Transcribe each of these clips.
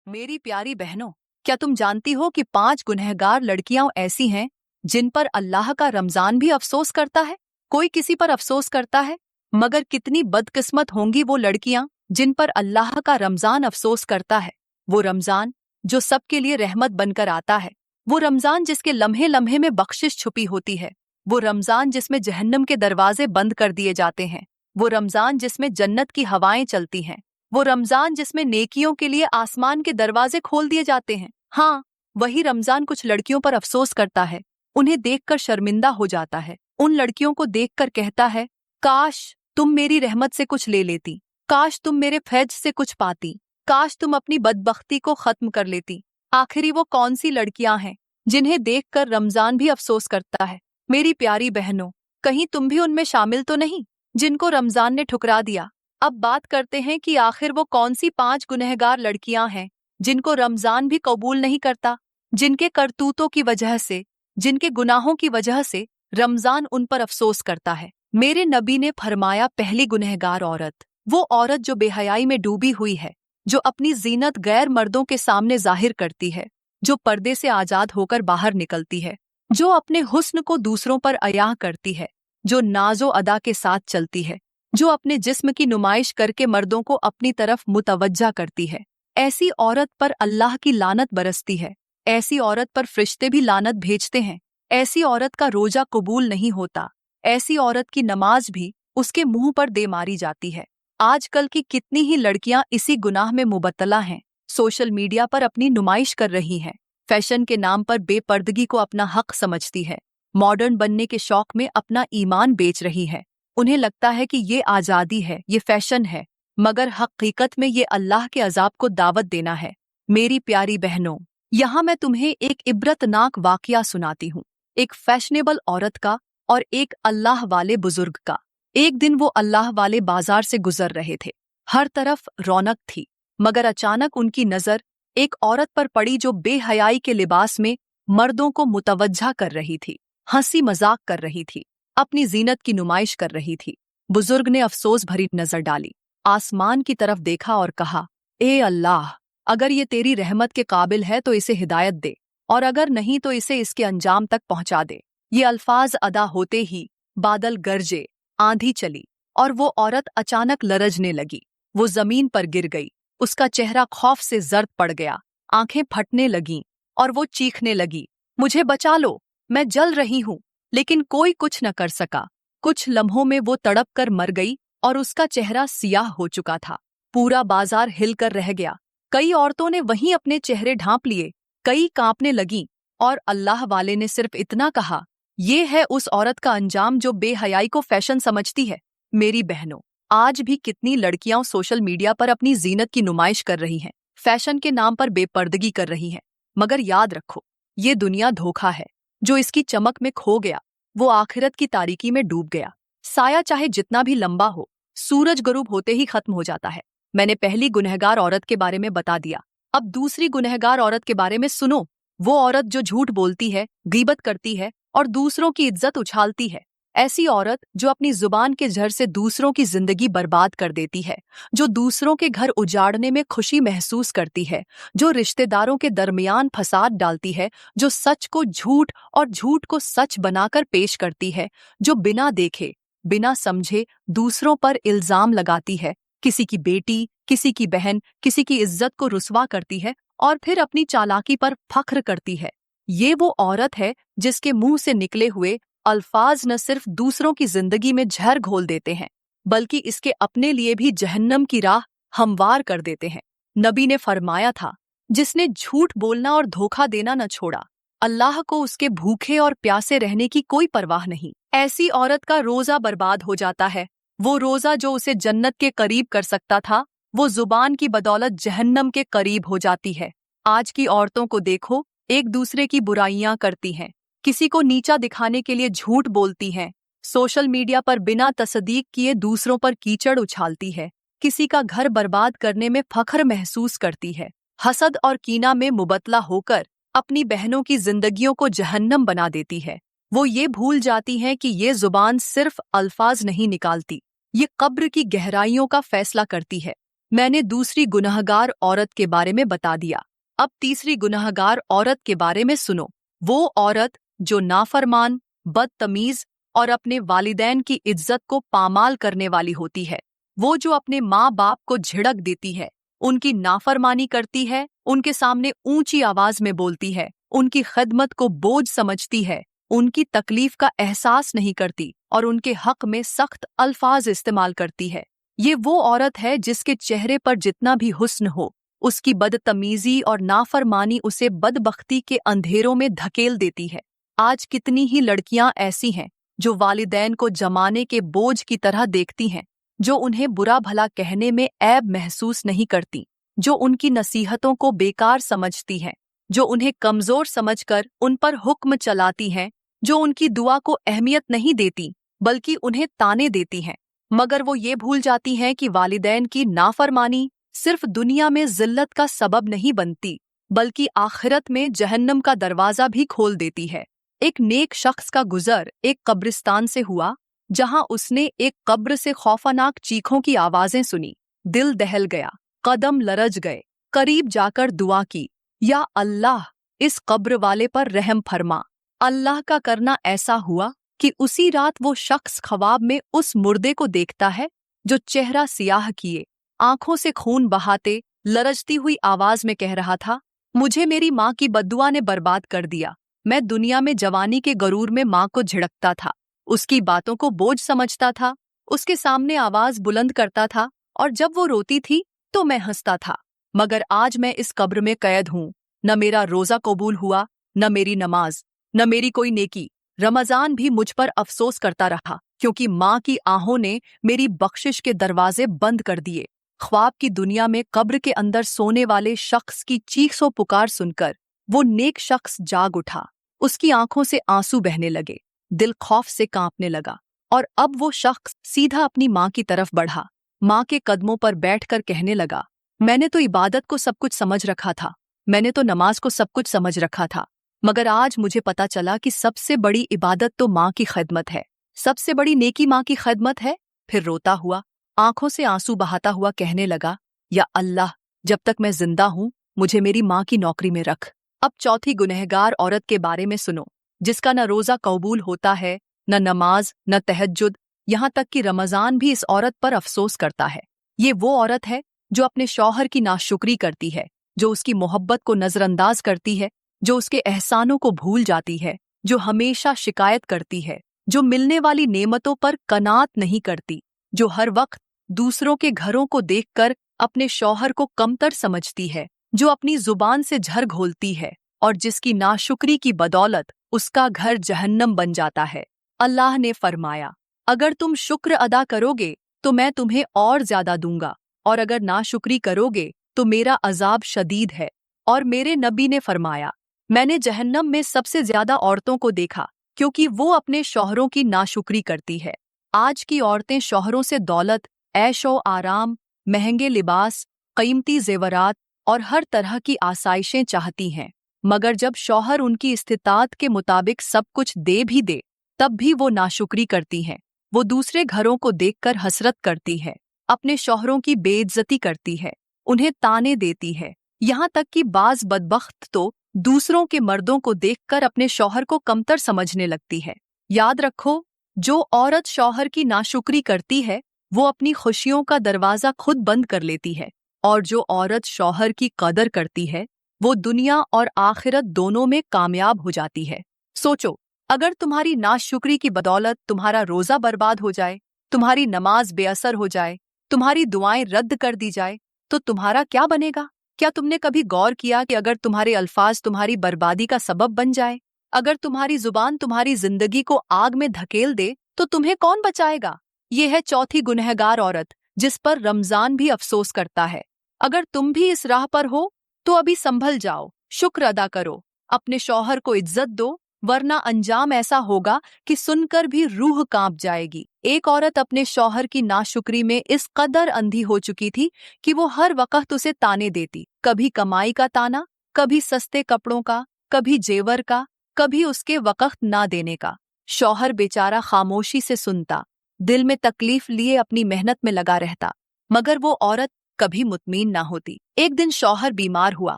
मेरी प्यारी बहनों, क्या तुम जानती हो कि 5 गुनहगार लड़कियां ऐसी हैं जिन पर अल्लाह का रमजान भी अफसोस करता है? कोई किसी पर अफसोस करता है, मगर कितनी बदकिस्मत होंगी वो लड़कियां जिन पर अल्लाह का रमजान अफसोस करता है। वो रमजान जो सबके लिए रहमत बनकर आता है, वो रमजान जिसके लम्हे लम्हे में बख्शिश छुपी होती है, वो रमजान जिसमें जहन्नम के दरवाजे बंद कर दिए जाते हैं, वो रमजान जिसमें जन्नत की हवाएं चलती हैं, वो रमजान जिसमें नेकियों के लिए आसमान के दरवाजे खोल दिए जाते हैं। हाँ, वही रमजान कुछ लड़कियों पर अफसोस करता है, उन्हें देखकर शर्मिंदा हो जाता है, उन लड़कियों को देखकर कहता है, काश तुम मेरी रहमत से कुछ ले लेती, काश तुम मेरे फैज से कुछ पाती, काश तुम अपनी बदबख्ती को खत्म कर लेती। आखिरी वो कौन सी लड़कियां हैं जिन्हें देखकर रमजान भी अफसोस करता है? मेरी प्यारी बहनों, कहीं तुम भी उनमें शामिल तो नहीं जिनको रमजान ने ठुकरा दिया? अब बात करते हैं कि आखिर वो कौन सी 5 गुनहगार लड़कियां हैं जिनको रमजान भी कबूल नहीं करता, जिनके करतूतों की वजह से, जिनके गुनाहों की वजह से रमजान उन पर अफसोस करता है। मेरे नबी ने फरमाया, पहली गुनहगार औरत वो औरत जो बेहयाई में डूबी हुई है, जो अपनी जीनत गैर मर्दों के सामने जाहिर करती है, जो पर्दे से आजाद होकर बाहर निकलती है, जो अपने हुस्न को दूसरों पर अयाह करती है, जो नाजो अदा के साथ चलती है, जो अपने जिस्म की नुमाइश करके मर्दों को अपनी तरफ मुतवज्जा करती है। ऐसी औरत पर अल्लाह की लानत बरसती है, ऐसी औरत पर फरिश्ते भी लानत भेजते हैं, ऐसी औरत का रोजा कबूल नहीं होता, ऐसी औरत की नमाज भी उसके मुंह पर दे मारी जाती है। आजकल की कितनी ही लड़कियां इसी गुनाह में मुबत्तला हैं, सोशल मीडिया पर अपनी नुमाइश कर रही हैं, फैशन के नाम पर बेपर्दगी को अपना हक समझती है, मॉडर्न बनने के शौक में अपना ईमान बेच रही है। उन्हें लगता है कि ये आज़ादी है, ये फैशन है, मगर हकीकत में ये अल्लाह के अजाब को दावत देना है। मेरी प्यारी बहनों, यहाँ मैं तुम्हें एक इबरतनाक वाकया सुनाती हूँ, एक फैशनेबल औरत का और एक अल्लाह वाले बुजुर्ग का। एक दिन वो अल्लाह वाले बाजार से गुजर रहे थे, हर तरफ रौनक थी, मगर अचानक उनकी नज़र एक औरत पर पड़ी जो बेहयाई के लिबास में मर्दों को मुतवज्जा कर रही थी, हंसी मजाक कर रही थी, अपनी जीनत की नुमाइश कर रही थी। बुजुर्ग ने अफसोस भरी नजर डाली, आसमान की तरफ देखा और कहा, ए अल्लाह, अगर ये तेरी रहमत के काबिल है तो इसे हिदायत दे, और अगर नहीं तो इसे इसके अंजाम तक पहुंचा दे। ये अल्फाज अदा होते ही बादल गरजे, आंधी चली और वो औरत अचानक लरजने लगी। वो जमीन पर गिर गई, उसका चेहरा खौफ से जर्द पड़ गया, आंखें फटने लगीं और वो चीखने लगी, मुझे बचा लो, मैं जल रही हूँ। लेकिन कोई कुछ न कर सका। कुछ लम्हों में वो तड़प कर मर गई और उसका चेहरा सियाह हो चुका था। पूरा बाजार हिलकर रह गया। कई औरतों ने वहीं अपने चेहरे ढांप लिए, कई कांपने लगीं, और अल्लाह वाले ने सिर्फ इतना कहा, ये है उस औरत का अंजाम जो बेहयाई को फैशन समझती है। मेरी बहनों, आज भी कितनी लड़कियां सोशल मीडिया पर अपनी जीनत की नुमाइश कर रही हैं, फैशन के नाम पर बेपर्दगी कर रही हैं, मगर याद रखो, ये दुनिया धोखा है। जो इसकी चमक में खो गया वो आखिरत की तारीकी में डूब गया। साया चाहे जितना भी लंबा हो, सूरज गरूब होते ही खत्म हो जाता है। मैंने पहली गुनहगार औरत के बारे में बता दिया, अब दूसरी गुनहगार औरत के बारे में सुनो। वो औरत जो झूठ बोलती है, गीबत करती है और दूसरों की इज्जत उछालती है। ऐसी औरत जो अपनी जुबान के जहर से दूसरों की जिंदगी बर्बाद कर देती है, जो दूसरों के घर उजाड़ने में खुशी महसूस करती है, जो रिश्तेदारों के दरमियान फसाद डालती है, जो सच को झूठ और झूठ को सच बनाकर पेश करती है, जो बिना देखे बिना समझे दूसरों पर इल्जाम लगाती है, किसी की बेटी, किसी की बहन, किसी की इज्जत को रुस्वा करती है और फिर अपनी चालाकी पर फख्र करती है। ये वो औरत है जिसके मुंह से निकले हुए अल्फाज न सिर्फ दूसरों की जिंदगी में जहर घोल देते हैं, बल्कि इसके अपने लिए भी जहन्नम की राह हमवार कर देते हैं। नबी ने फरमाया था, जिसने झूठ बोलना और धोखा देना न छोड़ा, अल्लाह को उसके भूखे और प्यासे रहने की कोई परवाह नहीं। ऐसी औरत का रोजा बर्बाद हो जाता है। वो रोजा जो उसे जन्नत के करीब कर सकता था, वो जुबान की बदौलत जहन्नम के करीब हो जाती है। आज की औरतों को देखो, एक दूसरे की बुराइयां करती हैं, किसी को नीचा दिखाने के लिए झूठ बोलती हैं, सोशल मीडिया पर बिना तस्दीक किए दूसरों पर कीचड़ उछालती है, किसी का घर बर्बाद करने में फख्र महसूस करती है, हसद और कीना में मुबतला होकर अपनी बहनों की जिंदगियों को जहन्नम बना देती है। वो ये भूल जाती हैं कि ये जुबान सिर्फ अल्फाज नहीं निकालती, ये कब्र की गहराइयों का फैसला करती है। मैंने दूसरी गुनहगार औरत के बारे में बता दिया। अब तीसरी गुनहगार औरत के बारे में सुनो। वो औरत जो नाफरमान, बदतमीज और अपने वालिदैन की इज्जत को पामाल करने वाली होती है। वो जो अपने माँ बाप को झिड़क देती है, उनकी नाफरमानी करती है, उनके सामने ऊंची आवाज में बोलती है, उनकी खिदमत को बोझ समझती है, उनकी तकलीफ का एहसास नहीं करती और उनके हक में सख्त अल्फाज इस्तेमाल करती है। ये वो औरत है जिसके चेहरे पर जितना भी हुस्न हो, उसकी बदतमीजी और नाफरमानी उसे बदबख्ती के अंधेरों में धकेल देती है। आज कितनी ही लड़कियां ऐसी हैं जो वालिदैन को जमाने के बोझ की तरह देखती हैं, जो उन्हें बुरा भला कहने में ऐब महसूस नहीं करती, जो उनकी नसीहतों को बेकार समझती हैं, जो उन्हें कमजोर समझकर उन पर हुक्म चलाती हैं, जो उनकी दुआ को अहमियत नहीं देती बल्कि उन्हें ताने देती हैं। मगर वो ये भूल जाती हैं कि वालिदैन की नाफरमानी सिर्फ दुनिया में जिल्लत का सबब नहीं बनती बल्कि आखिरत में जहन्नम का दरवाजा भी खोल देती है। एक नेक शख्स का गुजर एक कब्रिस्तान से हुआ जहां उसने एक कब्र से खौफनाक चीखों की आवाजें सुनी। दिल दहल गया, कदम लरज गए, करीब जाकर दुआ की, या अल्लाह इस कब्र वाले पर रहम फरमा। अल्लाह का करना ऐसा हुआ कि उसी रात वो शख्स ख्वाब में उस मुर्दे को देखता है जो चेहरा सियाह किए, आंखों से खून बहाते, लरजती हुई आवाज में कह रहा था, मुझे मेरी माँ की बद्दुआ ने बर्बाद कर दिया। मैं दुनिया में जवानी के गरूर में माँ को झिड़कता था, उसकी बातों को बोझ समझता था, उसके सामने आवाज बुलंद करता था और जब वो रोती थी तो मैं हंसता था। मगर आज मैं इस कब्र में कैद हूँ। न मेरा रोजा कबूल हुआ, न मेरी नमाज, न मेरी कोई नेकी। रमजान भी मुझ पर अफसोस करता रहा क्योंकि माँ की आहों ने मेरी बख्शिश के दरवाजे बंद कर दिए। ख्वाब की दुनिया में कब्र के अंदर सोने वाले शख्स की चीख सो पुकार सुनकर वो नेक शख्स जाग उठा। उसकी आंखों से आंसू बहने लगे, दिल खौफ से कांपने लगा और अब वो शख्स सीधा अपनी माँ की तरफ बढ़ा। माँ के कदमों पर बैठकर कहने लगा, मैंने तो इबादत को सब कुछ समझ रखा था, मैंने तो नमाज को सब कुछ समझ रखा था, मगर आज मुझे पता चला कि सबसे बड़ी इबादत तो माँ की खिदमत है, सबसे बड़ी नेकी माँ की खिदमत है। फिर रोता हुआ, आंखों से आंसू बहाता हुआ कहने लगा, या अल्लाह, जब तक मैं जिंदा हूँ मुझे मेरी माँ की नौकरी में रख। अब चौथी गुनहगार औरत के बारे में सुनो, जिसका न रोजा कबूल होता है, न नमाज, न तहज्जुद, यहाँ तक कि रमजान भी इस औरत पर अफसोस करता है। ये वो औरत है जो अपने शौहर की नाशुक्री करती है, जो उसकी मोहब्बत को नजरअंदाज करती है, जो उसके एहसानों को भूल जाती है, जो हमेशा शिकायत करती है, जो मिलने वाली नेमतों पर कनात नहीं करती, जो हर वक्त दूसरों के घरों को देखकर अपने शौहर को कमतर समझती है, जो अपनी जुबान से झर घोलती है और जिसकी नाशुक्री की बदौलत उसका घर जहन्नम बन जाता है। अल्लाह ने फरमाया, अगर तुम शुक्र अदा करोगे तो मैं तुम्हें और ज्यादा दूंगा, और अगर नाशुक्री करोगे तो मेरा अजाब शदीद है। और मेरे नबी ने फरमाया, मैंने जहन्नम में सबसे ज्यादा औरतों को देखा क्योंकि वो अपने शौहरों की नाशुक्री करती है। आज की औरतें शौहरों से दौलत, ऐशो आराम, महंगे लिबास, कीमती जेवरात और हर तरह की आसाइशें चाहती हैं, मगर जब शौहर उनकी इस्तिताअत के मुताबिक सब कुछ दे भी दे तब भी वो नाशुक्री करती हैं। वो दूसरे घरों को देखकर हसरत करती है, अपने शौहरों की बेइज्जती करती है, उन्हें ताने देती है, यहाँ तक कि बाज बदबख्त तो दूसरों के मर्दों को देखकर अपने शौहर को कमतर समझने लगती है। याद रखो, जो औरत शौहर की नाशुक्री करती है वो अपनी खुशियों का दरवाजा खुद बंद कर लेती है, और जो औरत शौहर की कदर करती है वो दुनिया और आखिरत दोनों में कामयाब हो जाती है। सोचो, अगर तुम्हारी नाशुक्री की बदौलत तुम्हारा रोजा बर्बाद हो जाए, तुम्हारी नमाज बेअसर हो जाए, तुम्हारी दुआएं रद्द कर दी जाए, तो तुम्हारा क्या बनेगा? क्या तुमने कभी गौर किया कि अगर तुम्हारे अल्फाज तुम्हारी बर्बादी का सबब बन जाए, अगर तुम्हारी जुबान तुम्हारी जिंदगी को आग में धकेल दे, तो तुम्हें कौन बचाएगा? ये है चौथी गुनहगार औरत जिस पर रमजान भी अफसोस करता है। अगर तुम भी इस राह पर हो तो अभी संभल जाओ, शुक्र अदा करो, अपने शौहर को इज्जत दो, वरना अंजाम ऐसा होगा कि सुनकर भी रूह कांप जाएगी। एक औरत अपने शौहर की नाशुक्री में इस कदर अंधी हो चुकी थी कि वो हर वक्त उसे ताने देती, कभी कमाई का ताना, कभी सस्ते कपड़ों का, कभी जेवर का, कभी उसके वक्त ना देने का। शौहर बेचारा खामोशी से सुनता, दिल में तकलीफ लिए अपनी मेहनत में लगा रहता, मगर वो औरत कभी मुतमीन ना होती। एक दिन शौहर बीमार हुआ,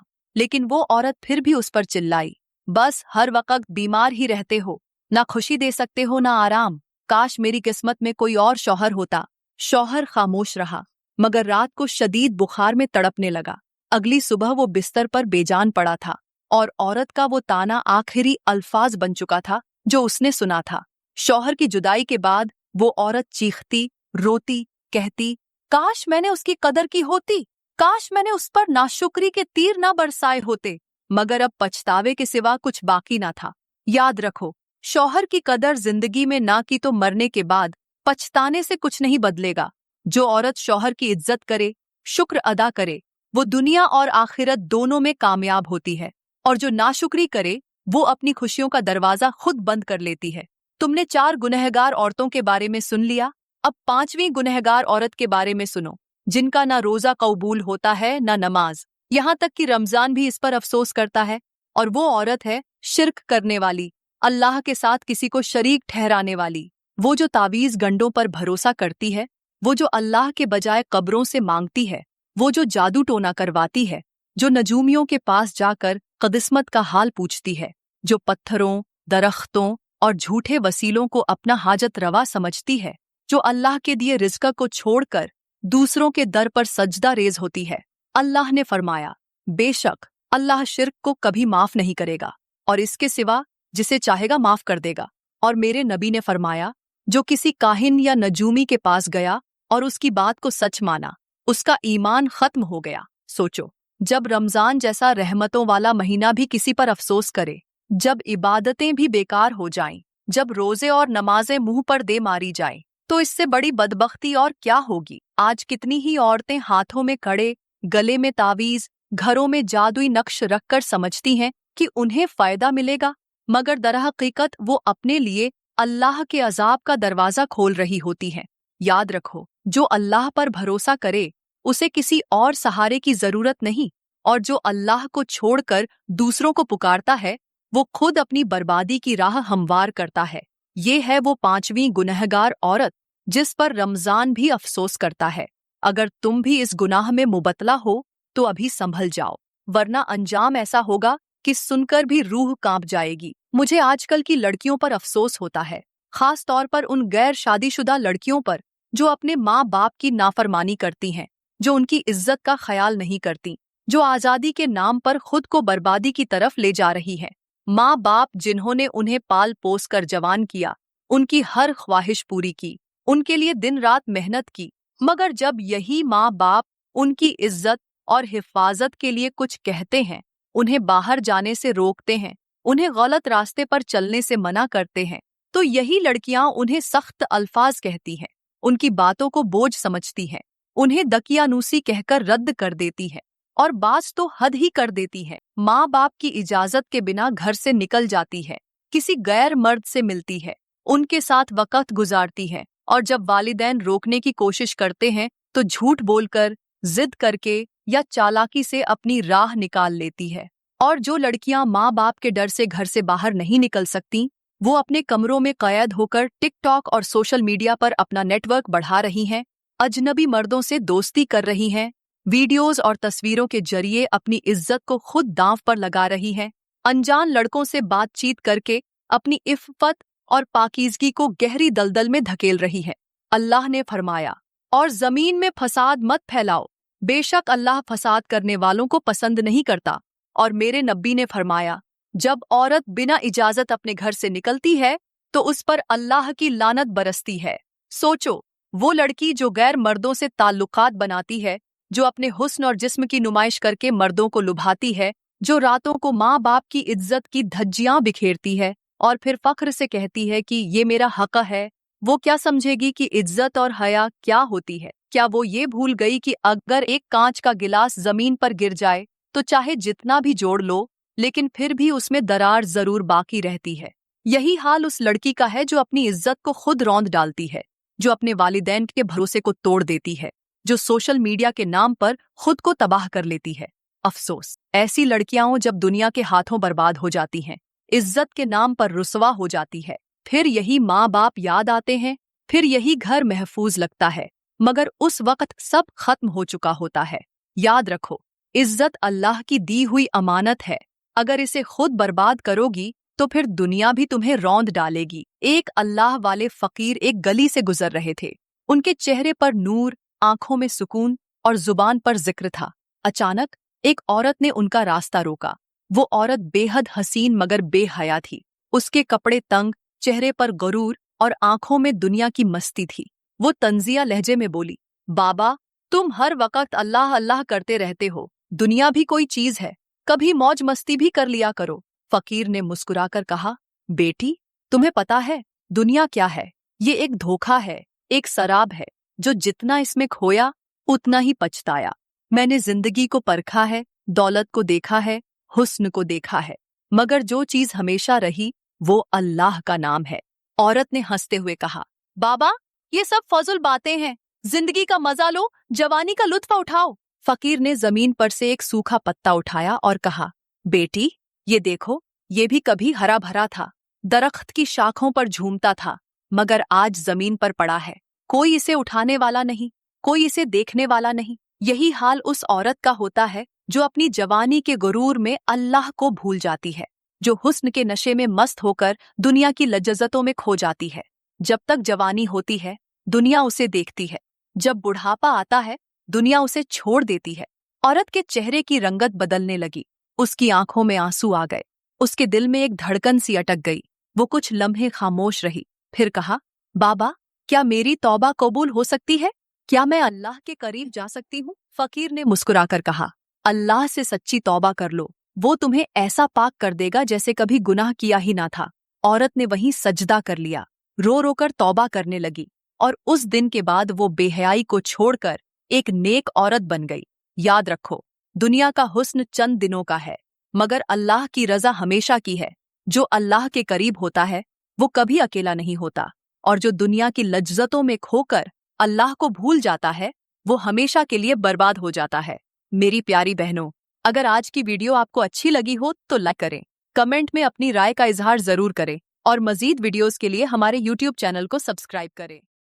लेकिन वो औरत फिर भी उस पर चिल्लाई, बस हर वक्त बीमार ही रहते हो, ना खुशी दे सकते हो ना आराम, काश मेरी किस्मत में कोई और शौहर होता। शौहर खामोश रहा, मगर रात को शदीद बुखार में तड़पने लगा। अगली सुबह वो बिस्तर पर बेजान पड़ा था और औरत का वो ताना आखिरी अल्फाज बन चुका था जो उसने सुना था। शौहर की जुदाई के बाद वो औरत चीखती, रोती, कहती, काश मैंने उसकी कदर की होती, काश मैंने उस पर नाशुक्री के तीर ना बरसाए होते। मगर अब पछतावे के सिवा कुछ बाकी ना था। याद रखो, शौहर की कदर जिंदगी में ना की तो मरने के बाद पछताने से कुछ नहीं बदलेगा। जो औरत शौहर की इज्जत करे, शुक्र अदा करे, वो दुनिया और आखिरत दोनों में कामयाब होती है, और जो नाशुक्री करे वो अपनी खुशियों का दरवाजा खुद बंद कर लेती है। तुमने 4 गुनहगार औरतों के बारे में सुन लिया, अब 5वीं गुनहगार औरत के बारे में सुनो, जिनका ना रोजा कबूल होता है ना नमाज, यहाँ तक कि रमजान भी इस पर अफसोस करता है। और वो औरत है शिर्क करने वाली, अल्लाह के साथ किसी को शरीक ठहराने वाली, वो जो तावीज़ गंडों पर भरोसा करती है, वो जो अल्लाह के बजाय कब्रों से मांगती है, वो जो जादू टोना करवाती है, जो नजूमियों के पास जाकर क़िस्मत का हाल पूछती है, जो पत्थरों, दरख्तों और झूठे वसीलों को अपना हाजत रवा समझती है, जो अल्लाह के दिए रिज़्क़ को छोड़कर दूसरों के दर पर सजदा रेज होती है। अल्लाह ने फरमाया, बेशक अल्लाह शिर्क को कभी माफ नहीं करेगा और इसके सिवा जिसे चाहेगा माफ कर देगा। और मेरे नबी ने फरमाया, जो किसी काहिन या नजूमी के पास गया और उसकी बात को सच माना, उसका ईमान खत्म हो गया। सोचो, जब रमजान जैसा रहमतों वाला महीना भी किसी पर अफसोस करे, जब इबादतें भी बेकार हो जाएं, जब रोजे और नमाजें मुंह पर दे मारी जाएं, तो इससे बड़ी बदबख्ती और क्या होगी। आज कितनी ही औरतें हाथों में कड़े, गले में तावीज, घरों में जादुई नक्श रखकर समझती हैं कि उन्हें फायदा मिलेगा, मगर दरहकीकत वो अपने लिए अल्लाह के अजाब का दरवाजा खोल रही होती हैं। याद रखो, जो अल्लाह पर भरोसा करे उसे किसी और सहारे की जरूरत नहीं, और जो अल्लाह को छोड़कर दूसरों को पुकारता है वो खुद अपनी बर्बादी की राह हमवार करता है। ये है वो 5वीं गुनहगार औरत जिस पर रमजान भी अफसोस करता है। अगर तुम भी इस गुनाह में मुबतला हो तो अभी संभल जाओ, वरना अंजाम ऐसा होगा कि सुनकर भी रूह कांप जाएगी। मुझे आजकल की लड़कियों पर अफसोस होता है, खास तौर पर उन गैर शादीशुदा लड़कियों पर जो अपने माँ बाप की नाफरमानी करती हैं, जो उनकी इज्जत का ख्याल नहीं करती, जो आज़ादी के नाम पर खुद को बर्बादी की तरफ ले जा रही हैं। माँ बाप जिन्होंने उन्हें पाल पोस कर जवान किया, उनकी हर ख्वाहिश पूरी की, उनके लिए दिन रात मेहनत की, मगर जब यही माँ बाप उनकी इज्जत और हिफाजत के लिए कुछ कहते हैं, उन्हें बाहर जाने से रोकते हैं, उन्हें गलत रास्ते पर चलने से मना करते हैं, तो यही लड़कियां उन्हें सख्त अल्फाज कहती हैं, उनकी बातों को बोझ समझती हैं, उन्हें दकियानूसी कहकर रद्द कर देती है, और बाज तो हद ही कर देती है। माँ बाप की इजाजत के बिना घर से निकल जाती है, किसी गैर मर्द से मिलती है, उनके साथ वक्त गुजारती है, और जब वालिदैन रोकने की कोशिश करते हैं तो झूठ बोलकर, जिद करके या चालाकी से अपनी राह निकाल लेती है। और जो लड़कियां माँ बाप के डर से घर से बाहर नहीं निकल सकती, वो अपने कमरों में कैद होकर टिकटॉक और सोशल मीडिया पर अपना नेटवर्क बढ़ा रही हैं, अजनबी मर्दों से दोस्ती कर रही हैं, वीडियोस और तस्वीरों के जरिए अपनी इज्जत को खुद दांव पर लगा रही हैं, अनजान लड़कों से बातचीत करके अपनी इफ़्फ़त और पाकीज़गी को गहरी दलदल में धकेल रही है। अल्लाह ने फरमाया, और ज़मीन में फसाद मत फैलाओ, बेशक अल्लाह फसाद करने वालों को पसंद नहीं करता। और मेरे नबी ने फरमाया, जब औरत बिना इजाजत अपने घर से निकलती है तो उस पर अल्लाह की लानत बरसती है। सोचो, वो लड़की जो गैर मर्दों से ताल्लुकात बनाती है, जो अपने हुस्न और जिस्म की नुमाइश करके मर्दों को लुभाती है, जो रातों को माँ बाप की इज्जत की धज्जियां बिखेरती है और फिर फख्र से कहती है कि ये मेरा हक है, वो क्या समझेगी कि इज्जत और हया क्या होती है? क्या वो ये भूल गई कि अगर एक कांच का गिलास जमीन पर गिर जाए तो चाहे जितना भी जोड़ लो, लेकिन फिर भी उसमें दरार जरूर बाकी रहती है। यही हाल उस लड़की का है जो अपनी इज्जत को खुद रौंद डालती है, जो अपने वालिदैन के भरोसे को तोड़ देती है, जो सोशल मीडिया के नाम पर खुद को तबाह कर लेती है। अफसोस, ऐसी लड़कियां जब दुनिया के हाथों बर्बाद हो जाती हैं, इज्जत के नाम पर रुसवा हो जाती है, फिर यही माँ बाप याद आते हैं, फिर यही घर महफूज लगता है, मगर उस वक्त सब खत्म हो चुका होता है। याद रखो, इज्जत अल्लाह की दी हुई अमानत है। अगर इसे खुद बर्बाद करोगी तो फिर दुनिया भी तुम्हें रौंद डालेगी। एक अल्लाह वाले फकीर एक गली से गुजर रहे थे। उनके चेहरे पर नूर, आंखों में सुकून और जुबान पर जिक्र था। अचानक एक औरत ने उनका रास्ता रोका। वो औरत बेहद हसीन मगर बेहया थी। उसके कपड़े तंग, चेहरे पर गुरूर और आंखों में दुनिया की मस्ती थी। वो तंजिया लहजे में बोली, बाबा, तुम हर वक्त अल्लाह अल्लाह करते रहते हो। दुनिया भी कोई चीज है, कभी मौज मस्ती भी कर लिया करो। फकीर ने मुस्कुराकर कहा, बेटी, तुम्हें पता है दुनिया क्या है? ये एक धोखा है, एक शराब है, जो जितना इसमें खोया उतना ही पछताया। मैंने जिंदगी को परखा है, दौलत को देखा है, हुस्न को देखा है, मगर जो चीज हमेशा रही वो अल्लाह का नाम है। औरत ने हंसते हुए कहा, बाबा, ये सब फजूल बातें हैं। जिंदगी का मजा लो, जवानी का लुत्फ उठाओ। फकीर ने जमीन पर से एक सूखा पत्ता उठाया और कहा, बेटी, ये देखो, ये भी कभी हरा भरा था, दरख्त की शाखों पर झूमता था, मगर आज जमीन पर पड़ा है। कोई इसे उठाने वाला नहीं, कोई इसे देखने वाला नहीं। यही हाल उस औरत का होता है जो अपनी जवानी के गुरूर में अल्लाह को भूल जाती है, जो हुस्न के नशे में मस्त होकर दुनिया की लज्जतों में खो जाती है। जब तक जवानी होती है दुनिया उसे देखती है, जब बुढ़ापा आता है दुनिया उसे छोड़ देती है। औरत के चेहरे की रंगत बदलने लगी, उसकी आंखों में आंसू आ गए, उसके दिल में एक धड़कन सी अटक गई। वो कुछ लम्हे खामोश रही, फिर कहा, बाबा, क्या मेरी तौबा कबूल हो सकती है? क्या मैं अल्लाह के करीब जा सकती हूँ? फकीर ने मुस्कुराकर कहा, अल्लाह से सच्ची तौबा कर लो, वो तुम्हें ऐसा पाक कर देगा जैसे कभी गुनाह किया ही ना था। औरत ने वहीं सजदा कर लिया, रो रो कर तौबा करने लगी, और उस दिन के बाद वो बेहयाई को छोड़कर एक नेक औरत बन गई। याद रखो, दुनिया का हुस्न चंद दिनों का है, मगर अल्लाह की रजा हमेशा की है। जो अल्लाह के करीब होता है वो कभी अकेला नहीं होता, और जो दुनिया की लज्जतों में खोकर अल्लाह को भूल जाता है वो हमेशा के लिए बर्बाद हो जाता है। मेरी प्यारी बहनों, अगर आज की वीडियो आपको अच्छी लगी हो तो लाइक करें, कमेंट में अपनी राय का इजहार जरूर करें, और मजीद वीडियोस के लिए हमारे YouTube चैनल को सब्सक्राइब करें।